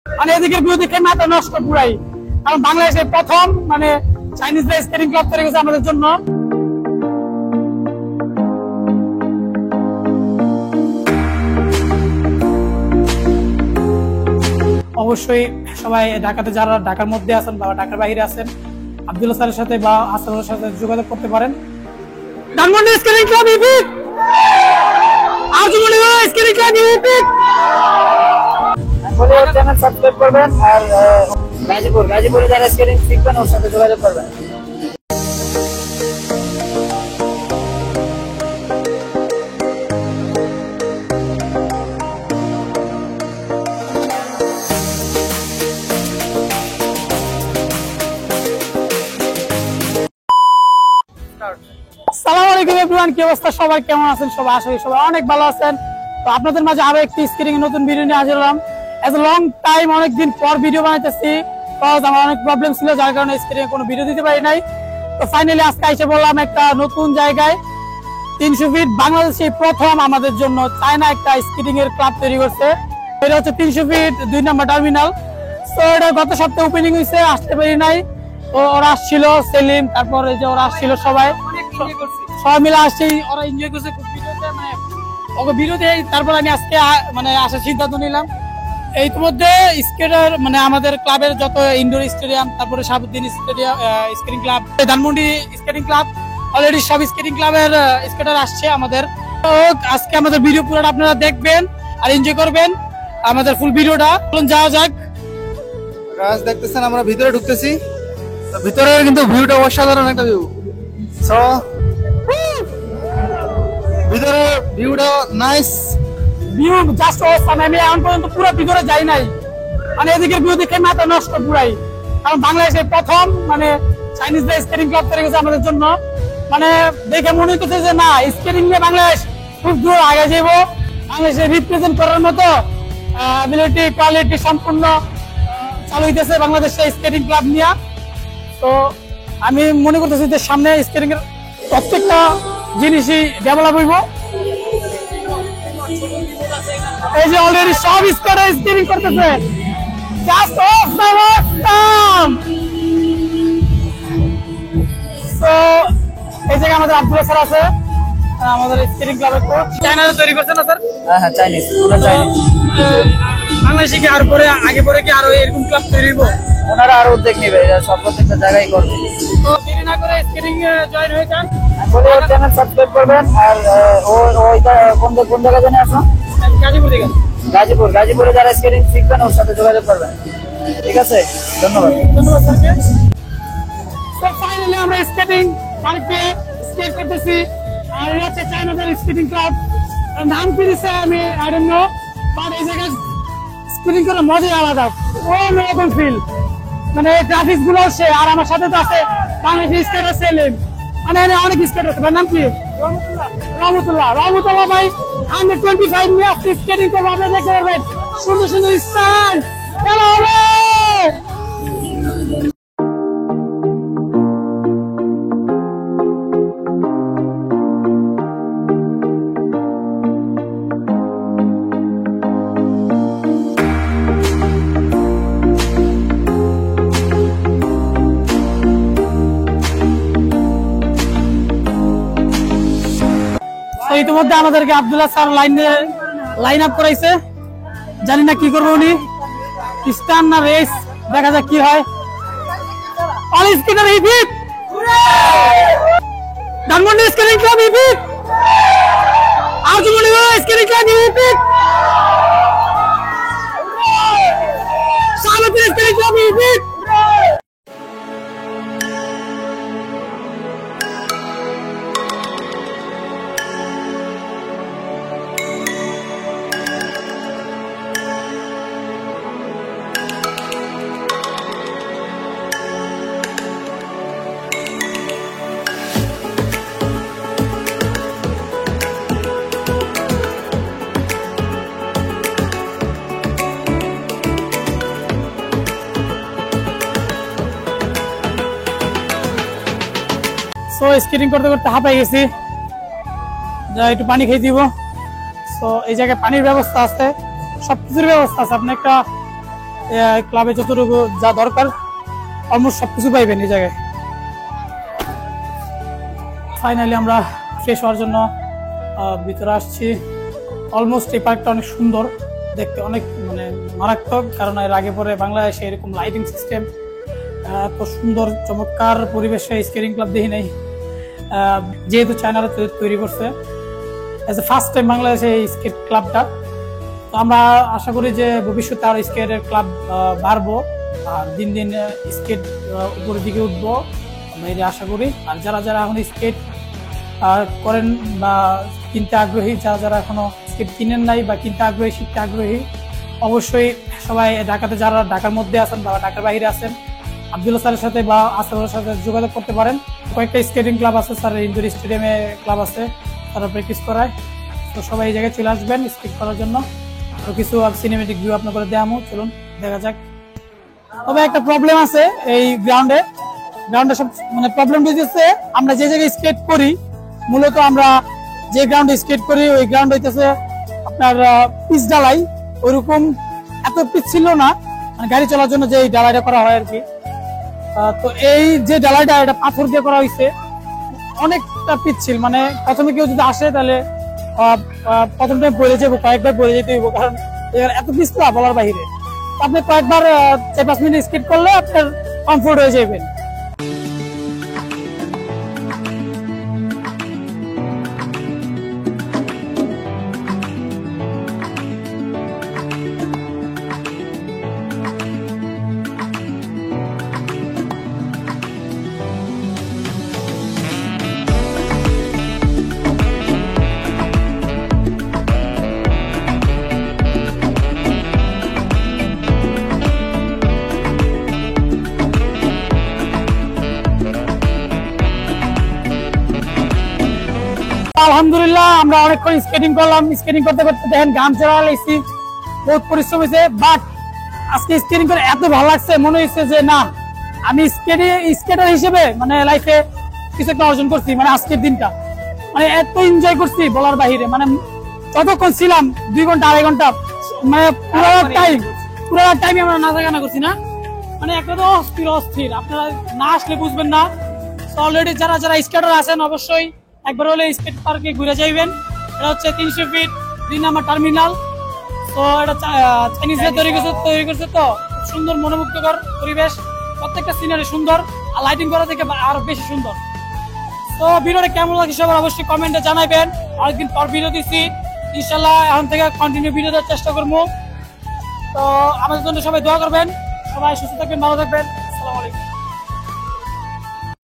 মানে এদিকে ভিউ দেখে মাথা নষ্ট পুরাই, কারণ বাংলাদেশে প্রথম মানে চাইনিজ স্কেটিং ক্লাব তৈরি করেছে আমাদের জন্য। অবশ্যই সবাই ঢাকাতে যারা ঢাকার মধ্যে আছেন বা ঢাকার বাইরে আছেন, আব্দুল্লাহ স্যারের সাথে বা আসাদের সাথে যোগাযোগ করতে পারেন। ধানমন্ডি স্কেটিং ক্লাব ইপিক, আজমুলি স্কেটিং ক্লাব ইপিক বলে চ্যানেল সাবস্ক্রাইব করবেন, আর গাজীপুরে যারা স্কেটিং শিখবেন ওর সাথে যোগাযোগ করবেন। আসসালামু আলাইকুম এভরিওয়ান, কি অবস্থা সবার, কেমন আছেন সবাই? আশা করি সবাই অনেক ভালো আছেন। তো আপনাদের মাঝে আরো একটি স্কেটিং নতুন ভিডিও নিয়ে হাজির হলাম। এজ এ লং টাইম অনেকদিন পর ভিডিও বানাইতেছি, কজ আমার অনেক প্রবলেম ছিল, যার কারণে স্কেটিং এর কোনো ভিডিও দিতে পারি নাই। তো ফাইনালি আজকে এসে বললাম একটা নতুন জায়গায় 300 ফিট বাংলাদেশে প্রথম আমাদের জন্য চায়না একটা স্কেটিং এর ক্লাব তৈরি করছে। এটা হচ্ছে 300 ফিট 2 নম্বর টার্মিনাল। তো এটা গত সপ্তাহে ওপেনিং হয়েছে, আসতে পারি নাই। তো ওরা আসছিল, সেলিম, তারপরে যে ওরা আসছিল সবাই মিলে আসছে, ওরা এনজয় করছে খুব ভিডিওতে, মানে ওকে ভিডিওতে। তারপর আমি আজকে মানে আসার সিদ্ধান্ত নিলাম। ইতিমধ্যে স্কেটার মানে আমাদের ক্লাবের যত ইনডোর স্টেডিয়াম, তারপরে Shahabuddin stadium skating club, Dhanmondi skating club, already সব স্কেটিং ক্লাবের স্কেটার আসছে আমাদের। তো আজকে আমাদের ভিডিও পুরোটা আপনারা দেখবেন আর এনজয় করবেন আমাদের ফুল ভিডিওটা। যাওয়া যাক। গাছ দেখতেছেন, আমরা ভিতরে ঢুকতেছি। ভিতরে কিন্তু ভিউটা অসাধারণ একটা ভিউ। সো ভিতরে ভিউটা নাইস, ভিউ জাস্ট অসাম। আমি এখন পর্যন্ত পুরো ভিতরে যাই নাই, মানে এদিকে ভিউ দেখে মাথা নষ্ট পুরাই, কারণ বাংলাদেশে প্রথম মানে চাইনিজ স্কেটিং ক্লাব তৈরি করেছে আমাদের জন্য। মানে দেখে মনে হচ্ছে যে না, স্কেটিং নিয়ে বাংলাদেশ খুব দূর আগে যাব। বাংলাদেশে রিপ্রেজেন্ট করার মতো অ্যাবিলিটি কোয়ালিটি সম্পূর্ণ চালু হইতেছে বাংলাদেশের স্কেটিং ক্লাব নিয়ে। তো আমি মনে করতেছি যে সামনে স্কেটিং এর প্রত্যেকটা জিনিসই ডেভেলপ হইব। এই যে অলরেডি সব স্কেটার স্কেটিং করতেছে, জাস্ট অসাম। তো এই জায়গায় আমাদের আব্দুল্লাহ স্যার আছে, আমাদের স্কেটিং ক্লাবের কোচ। চায়নাতে তৈরি করছেন না স্যার? হ্যাঁ, চাইনিজ, পুরো চাইনিজ। বাংলাদেশে কি আর পরে আগে পরে কি আরো এরকম ক্লাব তৈরি হইব? ওনারা আর উদ্যোগ নেবে, সব প্রত্যেকটা জায়গায় করবে। তো দেরি না করে স্কেটিং জয়েন হয়ে যান। বলে চ্যানেল সাবস্ক্রাইব করবেন, আর ওইটা কোন জায়গায় জানে আছো? গাজীপুর থেকে। গাজীপুরে যারা স্কেটিং শিখবেন ওর সাথে যোগাযোগ করবেন। ঠিক আছে, ধন্যবাদ। ধন্যবাদ স্যারকে। তো ফাইনালি আমরা স্কেটিং পার্কে স্কেট করতেছি, আর এটা হচ্ছে চায়নাদের স্কেটিং ক্লাব। নাম কি দিচ্ছে আমি আই ডোন্ট নো, বাট এই জায়গায় স্কেটিং করার মজাই আলাদা, অন্যরকম ফিল। মানে গ্রাফিক্স গুলো সে, আর আমার সাথে তো আছে বাংলাদেশি স্কেটার সেলিম, মানে এখানে অনেক স্কেটার আছে। নাম কি? রহমতুল্লাহ ভাই 125 নিয়ে আপনি স্কেটিং করবো, আপনি দেখতে পারবেন সুন্দর সুন্দর স্টাইল। ইতিমধ্যে আমাদেরকে আব্দুল্লাহ স্যার লাইন আপ করাইছে, জানি না কি করবো উনি, স্টার্ন না রেস, দেখা যাক কি হয়। All skater epic, Dhanmondi skating club epic, আজমুলি skating club epic, Shahabuddin skating club epic. তো স্কেটিং করতে করতে হাঁপাই গেছি, একটু পানি খেয়ে দিব। তো এই জায়গায় পানির ব্যবস্থা আছে, সবকিছুর ব্যবস্থা আছে। আপনি একটা ক্লাবে যতটুকু যা দরকার অলমোস্ট সবকিছু পাইবেন এই জায়গায়। ফাইনালি আমরা ফ্রেশ হওয়ার জন্য ভিতরে আসছি। অলমোস্ট এই পার্কটা অনেক সুন্দর দেখতে, অনেক মানে মারাত্মক, কারণ এর আগে পরে বাংলাদেশে এরকম লাইটিং সিস্টেম এত সুন্দর চমৎকার পরিবেশে স্কেটিং ক্লাব দেখি নাই। যেহেতু চায়নারা তৈরি করছে এজ এ ফার্স্ট টাইম বাংলাদেশে এই স্কেট ক্লাবটা, তো আমরা আশা করি যে ভবিষ্যতে আরো স্কেটের ক্লাব বাড়বো আর দিন দিন স্কেট উপরের দিকে উঠবো আমরা এটা আশা করি। আর যারা যারা এখন স্কেট করেন বা কিনতে আগ্রহী, যারা যারা এখনো স্কেট কিনেন নাই বা কিনতে আগ্রহী, শিখতে আগ্রহী, অবশ্যই সবাই ঢাকাতে যারা ঢাকার মধ্যে আছেন বা ঢাকার বাইরে আছেন আব্দুল্লাহ স্যারের সাথে বা আসাদের সাথে যোগাযোগ করতে পারেন। কয়েকটা স্কেটিং ক্লাব আছে, স্যার ইনডোর স্টেডিয়ামে ক্লাব আছে, তারা প্র্যাকটিস করায়। তো সবাই এই জায়গায় চলে আসবেন স্কেট করার জন্য। তো কিছু সিনেমেটিক ভিউ আপনার করে দেওয়া চলুন দেখা যাক। তবে একটা প্রবলেম আছে এই গ্রাউন্ডে সব মানে প্রবলেম হইতেছে আমরা যে জায়গায় স্কেট করি, মূলত আমরা যে গ্রাউন্ডে স্কেট করি ওই গ্রাউন্ড হইতেছে আপনার পিচ ডালাই, ওইরকম এত পিচ ছিল না, মানে গাড়ি চলার জন্য যে ডালাইটা করা হয় আর কি। তো এই যে ডালাইটা এটা পাথর দিয়ে করা হয়েছে, অনেকটা পিচ্ছিল, মানে প্রথমে কেউ যদি আসে তাহলে প্রথম টাইম পড়ে যাবো, কয়েকবার পড়ে যেতে হইব, কারণ এত পিছলা বলার বাহিরে। আপনি কয়েকবার 4-5 মিনিট স্কিপ করলে আপনার কমফোর্ট হয়ে যাবেন। আলহামদুলিল্লাহ আমরা অনেকক্ষণ স্কেটিং করলাম। স্কেটিং করতে করতে দেখেন গাম চড়া লাগছি, বহুত পরিশ্রম হয়েছে, বাট আজকে স্কেটিং করে এত ভালো লাগছে, মনে হয়েছে যে না আমি স্কেটার হিসেবে মানে লাইফে কিছু একটা অর্জন করছি। মানে আজকের দিনটা মানে এত এনজয় করছি বলার বাহিরে, মানে যতক্ষণ ছিলাম 2 ঘন্টা 2.5 ঘন্টা, মানে পুরো টাইম আমরা নাচা গানা করছি না, মানে একটা তো অস্থির আপনারা না আসলে বুঝবেন না। অলরেডি যারা যারা স্কেটার আছেন অবশ্যই একবার হলে স্কেট পার্কে ঘুরে যাইবেন। এটা হচ্ছে 300 ফিট 2 নম্বর টার্মিনাল। তো এটা চাইনিজরা তৈরি করছে তো সুন্দর মনোমুগ্ধকর পরিবেশ, প্রত্যেকটা সিনারি সুন্দর আর লাইটিং করা থেকে আরো বেশি সুন্দর। তো ভিডিওটা কেমন লাগছে সবার অবশ্যই কমেন্টে জানাবেন। অনেকদিন পর ভিডিও দিচ্ছি, ইনশাল্লাহ এখন থেকে কন্টিনিউ ভিডিও দেওয়ার চেষ্টা করবো। তো আমাদের জন্য সবাই দোয়া করবেন, সবাই সুস্থ থাকবেন, ভালো থাকবেন। আসসালামু আলাইকুম।